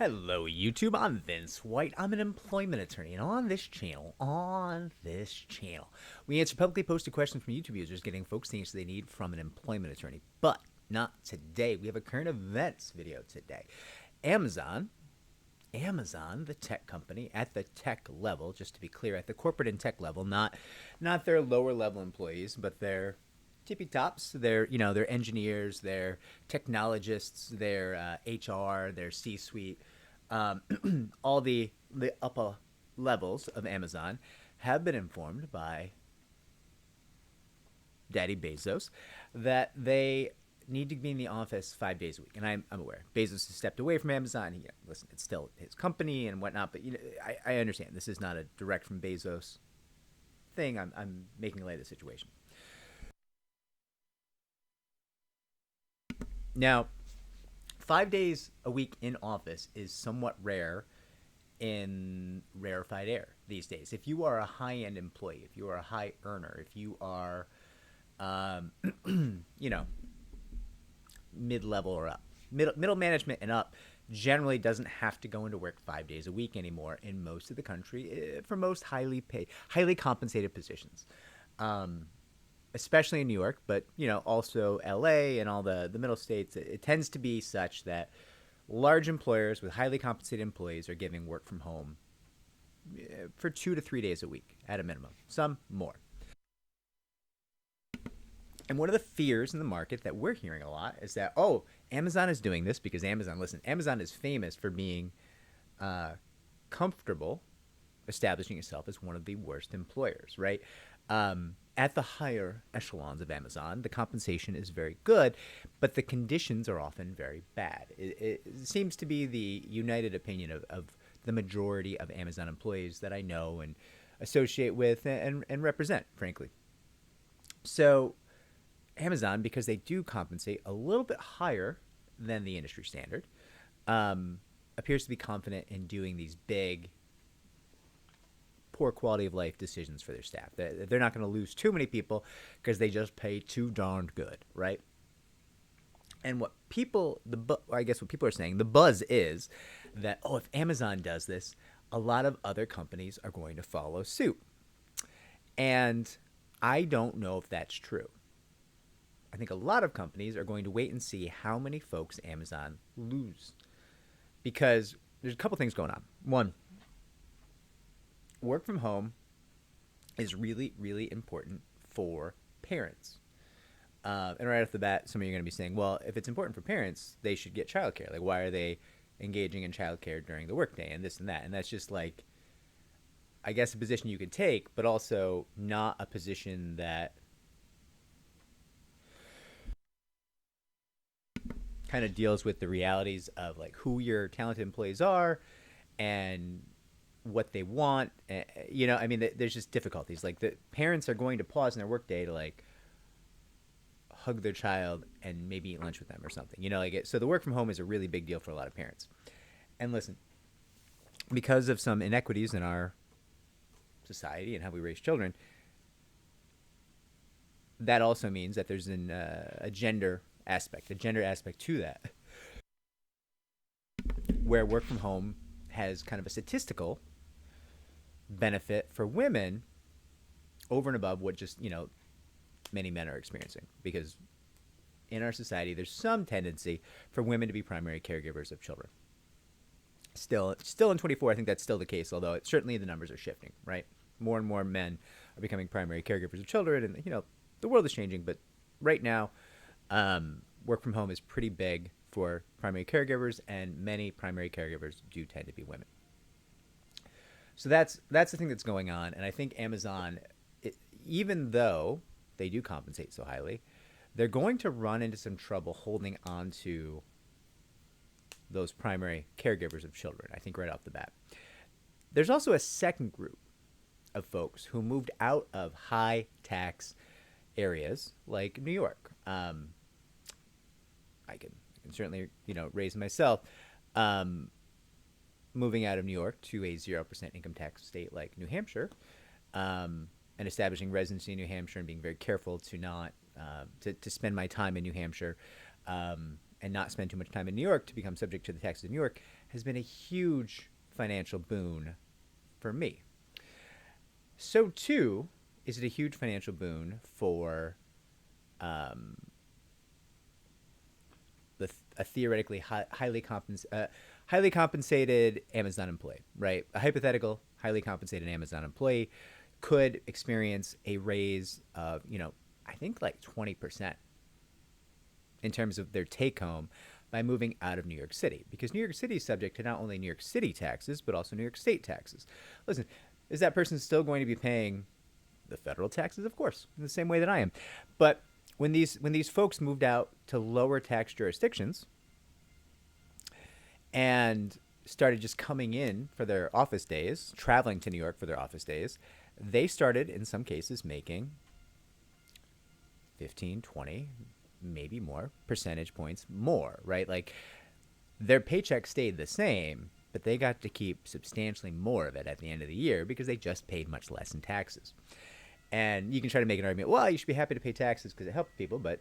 Hello YouTube, I'm Vince White. I'm an employment attorney, and on this channel, we answer publicly posted questions from YouTube users, getting folks the answers they need from an employment attorney. But not today. We have a current events video today. Amazon, the tech company, at the tech level, just to be clear, at the corporate and tech level, not their lower level employees, but their tippy tops, their engineers, their technologists, their HR, their C-suite, all the upper levels of Amazon have been informed by Daddy Bezos that they need to be in the office 5 days a week. And I'm aware Bezos has stepped away from Amazon. Listen, it's still his company and whatnot, but I understand this is not a direct from Bezos thing. I'm making light of the situation. Now, 5 days a week in office is somewhat rare in rarefied air these days. If you are a high-end employee, if you are a high earner, if you are, mid-level or up, middle management and up, generally doesn't have to go into work 5 days a week anymore in most of the country for most highly paid, highly compensated positions. Especially in New York, but also LA and all the middle states, it tends to be such that large employers with highly compensated employees are giving work from home for 2 to 3 days a week at a minimum, some more. And one of the fears in the market that we're hearing a lot is that, Amazon is doing this because Amazon is famous for being comfortable establishing itself as one of the worst employers, right? At the higher echelons of Amazon, the compensation is very good, but the conditions are often very bad. It seems to be the united opinion of the majority of Amazon employees that I know and associate with and represent, frankly. So Amazon, because they do compensate a little bit higher than the industry standard, appears to be confident in doing these big, poor quality of life decisions for their staff. They're not going to lose too many people because they just pay too darned good, right? And what people are saying, the buzz is that, if Amazon does this, a lot of other companies are going to follow suit. And I don't know if that's true. I think a lot of companies are going to wait and see how many folks Amazon lose. Because there's a couple things going on. One, work from home is really, really important for parents. And right off the bat, some of you are going to be saying, well, if it's important for parents, they should get childcare. Like, why are they engaging in childcare during the workday and this and that? And that's just like, I guess, a position you could take, but also not a position that kind of deals with the realities of like who your talented employees are and what they want. There's just difficulties. Like, the parents are going to pause in their workday to like hug their child and maybe eat lunch with them or something. So the work from home is a really big deal for a lot of parents. And listen, because of some inequities in our society and how we raise children, that also means that there's a gender aspect to that, where work from home has kind of a statistical benefit for women over and above what just many men are experiencing, because in our society there's some tendency for women to be primary caregivers of children. Still in 24, I think that's still the case, although certainly the numbers are shifting, right? More and more men are becoming primary caregivers of children, and the world is changing, but right now work from home is pretty big for primary caregivers, and many primary caregivers do tend to be women. So that's the thing that's going on. And I think Amazon, even though they do compensate so highly, they're going to run into some trouble holding on to those primary caregivers of children, I think, right off the bat. There's also a second group of folks who moved out of high tax areas like New York. I can certainly raise myself. Moving out of New York to a 0% income tax state like New Hampshire, and establishing residency in New Hampshire, and being very careful to not to spend my time in New Hampshire and not spend too much time in New York to become subject to the taxes of New York, has been a huge financial boon for me. So too is it a huge financial boon for um, a theoretically highly compensated Amazon employee, right? A hypothetical highly compensated Amazon employee could experience a raise of, I think like 20% in terms of their take home by moving out of New York City, because New York City is subject to not only New York City taxes, but also New York State taxes. Listen, is that person still going to be paying the federal taxes? Of course, in the same way that I am. But when these folks moved out to lower tax jurisdictions and started just coming in for their office days, traveling to New York for their office days, they started in some cases making 15, 20, maybe more percentage points more, right? Like their paycheck stayed the same, but they got to keep substantially more of it at the end of the year because they just paid much less in taxes. And you can try to make an argument, well, you should be happy to pay taxes because it helps people, but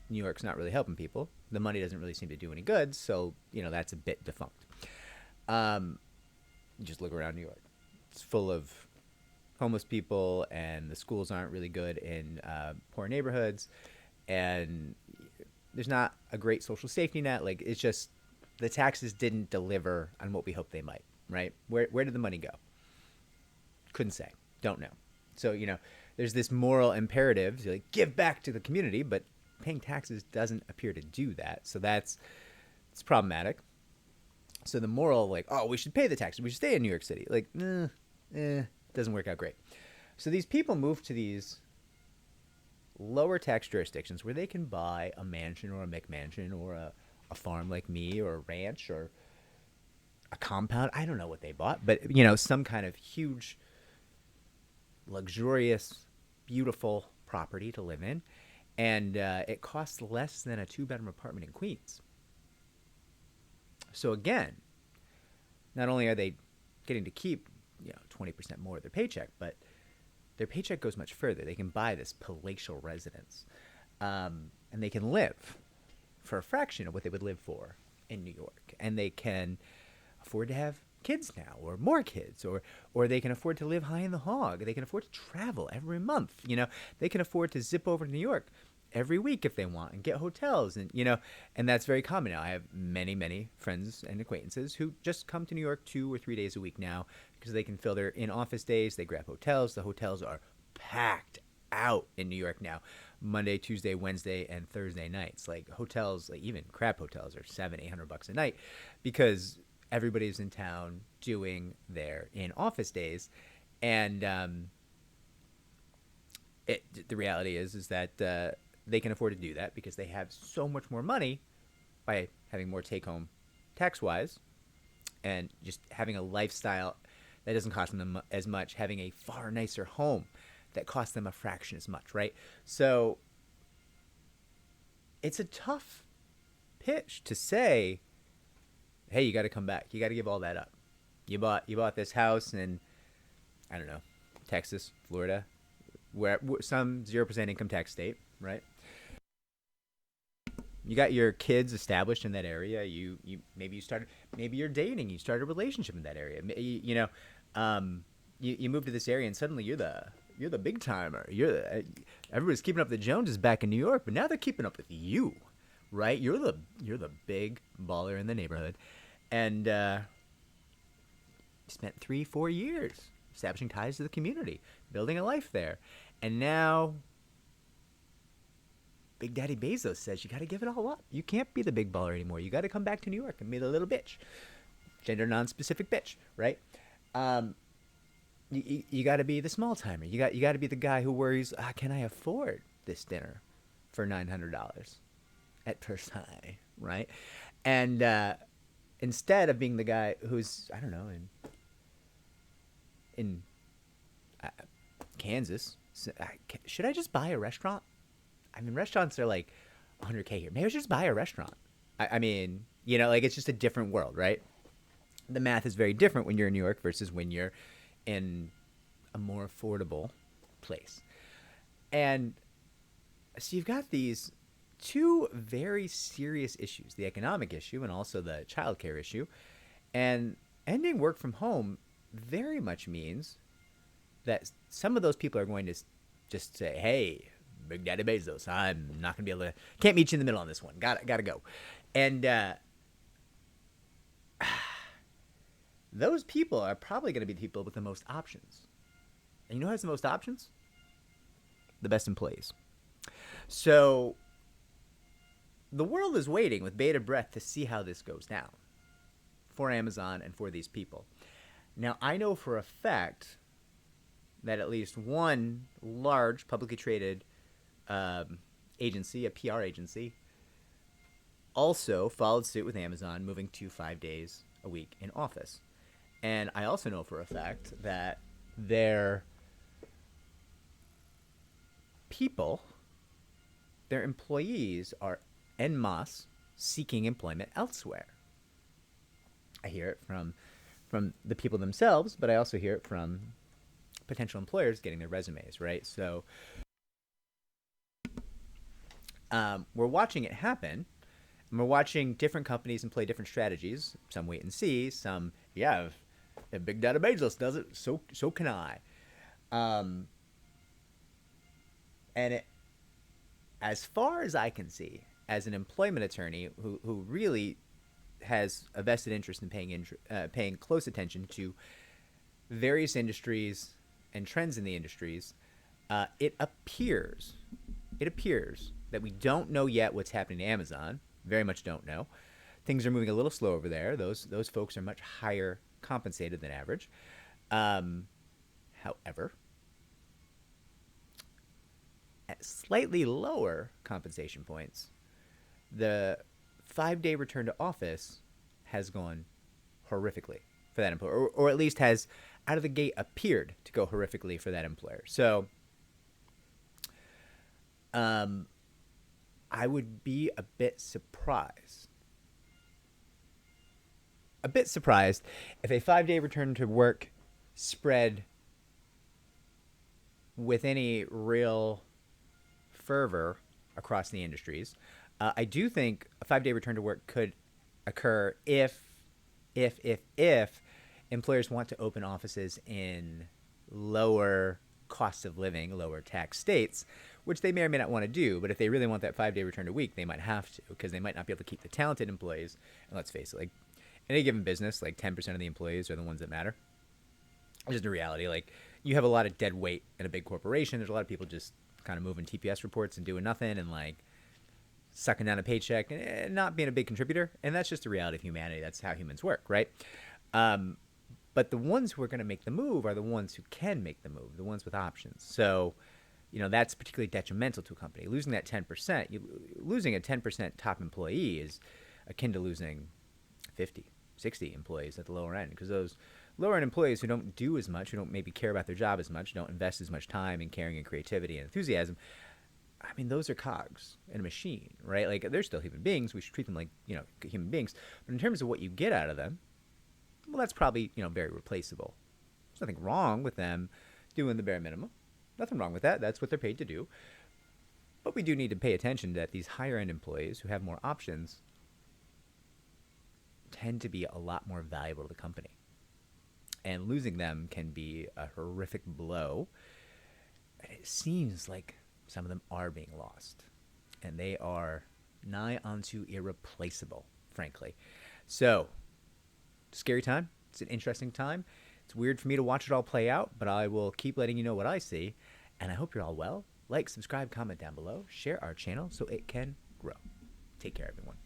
New York's not really helping people. The money doesn't really seem to do any good, so, that's a bit defunct. Just look around New York. It's full of homeless people, and the schools aren't really good in poor neighborhoods, and there's not a great social safety net. Like, it's just the taxes didn't deliver on what we hoped they might, right? Where did the money go? Couldn't say. Don't know. So, there's this moral imperative to like give back to the community, but paying taxes doesn't appear to do that. So it's problematic. So the moral, like, oh, we should pay the taxes, we should stay in New York City, like, doesn't work out great. So these people move to these lower tax jurisdictions where they can buy a mansion or a McMansion or a farm like me, or a ranch or a compound. I don't know what they bought, but, some kind of huge, luxurious, beautiful property to live in. And it costs less than a 2-bedroom apartment in Queens. So again, not only are they getting to keep 20% more of their paycheck, but their paycheck goes much further. They can buy this palatial residence, and they can live for a fraction of what they would live for in New York. And they can afford to have kids now, or more kids, or they can afford to live high in the hog. They can afford to travel every month. They can afford to zip over to New York every week if they want and get hotels, and and that's very common now. I have many friends and acquaintances who just come to New York 2 or 3 days a week now because they can fill their in-office days. They grab hotels. The hotels are packed out in New York now, Monday, Tuesday, Wednesday, and Thursday nights. Like hotels, like even crap hotels, are $700-800 a night because everybody's in town doing their in-office days. And the reality is that they can afford to do that because they have so much more money by having more take-home tax-wise, and just having a lifestyle that doesn't cost them as much, having a far nicer home that costs them a fraction as much, right? So it's a tough pitch to say, hey, you got to come back. You got to give all that up. You bought this house in, I don't know, Texas, Florida, where some 0% income tax state, right? You got your kids established in that area. Maybe you're dating. You started a relationship in that area. You moved to this area and suddenly you're the big timer. Everybody's keeping up with the Joneses back in New York, but now they're keeping up with you, right? You're the big baller in the neighborhood, and spent 3-4 years establishing ties to the community, building a life there, and now Big Daddy Bezos says you got to give it all up. You can't be the big baller anymore. You got to come back to New York and be the little bitch, gender non-specific bitch, right? You got to be the small timer. You got to be the guy who worries, can I afford this dinner for $900 at pertain, right? And instead of being the guy who's, I don't know, in Kansas, should I just buy a restaurant? I mean, restaurants are like $100K here. Maybe I should just buy a restaurant. I mean, like it's just a different world, right? The math is very different when you're in New York versus when you're in a more affordable place. And so you've got these two very serious issues, the economic issue and also the childcare issue. And ending work from home very much means that some of those people are going to just say, "Hey, Big Daddy Bezos, I'm not going to be able to, can't meet you in the middle on this one. Got to go." And those people are probably going to be the people with the most options. And you know who has the most options? The best employees. So the world is waiting with bated breath to see how this goes down for Amazon and for these people. Now, I know for a fact that at least one large publicly traded agency, a PR agency, also followed suit with Amazon, moving to 5 days a week in office. And I also know for a fact that their people, their employees, are en masse seeking employment elsewhere. I hear it from the people themselves, but I also hear it from potential employers getting their resumes, right? So we're watching it happen, and we're watching different companies employ different strategies. Some wait and see, some, yeah, if Big Data Bezos does it, so can I. And it, as far as I can see, as an employment attorney who really has a vested interest in paying close attention to various industries and trends in the industries, it appears that we don't know yet what's happening to Amazon. Very much don't know. Things are moving a little slow over there. Those folks are much higher compensated than average. However, at slightly lower compensation points, the 5-day return to office has gone horrifically for that employer, or at least has out of the gate appeared to go horrifically for that employer. So I would be a bit surprised if a 5-day return to work spread with any real fervor across the industries. I do think a 5-day return to work could occur if employers want to open offices in lower cost of living, lower tax states, which they may or may not want to do. But if they really want that 5-day return to week, they might have to, because they might not be able to keep the talented employees. And let's face it, like in any given business, like 10% of the employees are the ones that matter. It's just a reality. Like you have a lot of dead weight in a big corporation. There's a lot of people just kind of moving TPS reports and doing nothing and like sucking down a paycheck and not being a big contributor. And that's just the reality of humanity. That's how humans work, right? But the ones who are going to make the move are the ones who can make the move, the ones with options. So, you know, that's particularly detrimental to a company. Losing that 10%, losing a 10% top employee is akin to losing 50, 60 employees at the lower end, because those lower end employees who don't do as much, who don't maybe care about their job as much, don't invest as much time in caring and creativity and enthusiasm, I mean, those are cogs in a machine, right? Like, they're still human beings. We should treat them like, you know, human beings. But in terms of what you get out of them, well, that's probably, you know, very replaceable. There's nothing wrong with them doing the bare minimum. Nothing wrong with that. That's what they're paid to do. But we do need to pay attention that these higher end employees who have more options tend to be a lot more valuable to the company. And losing them can be a horrific blow. And it seems like some of them are being lost. And they are nigh onto irreplaceable, frankly. So, scary time. It's an interesting time. It's weird for me to watch it all play out, but I will keep letting you know what I see. And I hope you're all well. Like, subscribe, comment down below. Share our channel so it can grow. Take care, everyone.